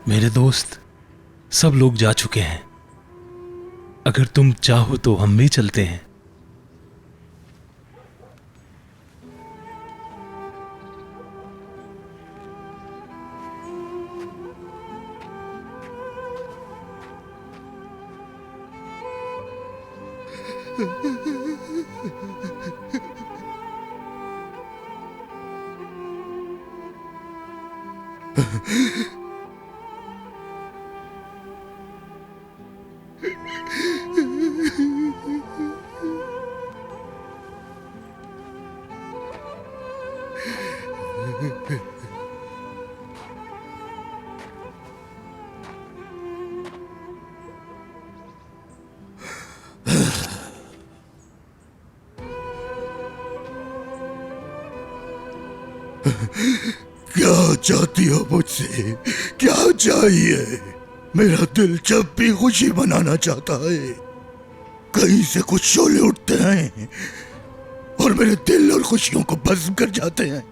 मेरे दोस्त, सब लोग जा चुके हैं। अगर तुम चाहो तो हम भी चलते हैं। क्या चाहती हो मुझसे? क्या चाहिए? मेरा दिल जब भी खुशी मनाना चाहता है, कहीं से कुछ शोले उठते हैं और मेरे दिल और खुशियों को भस्म कर जाते हैं।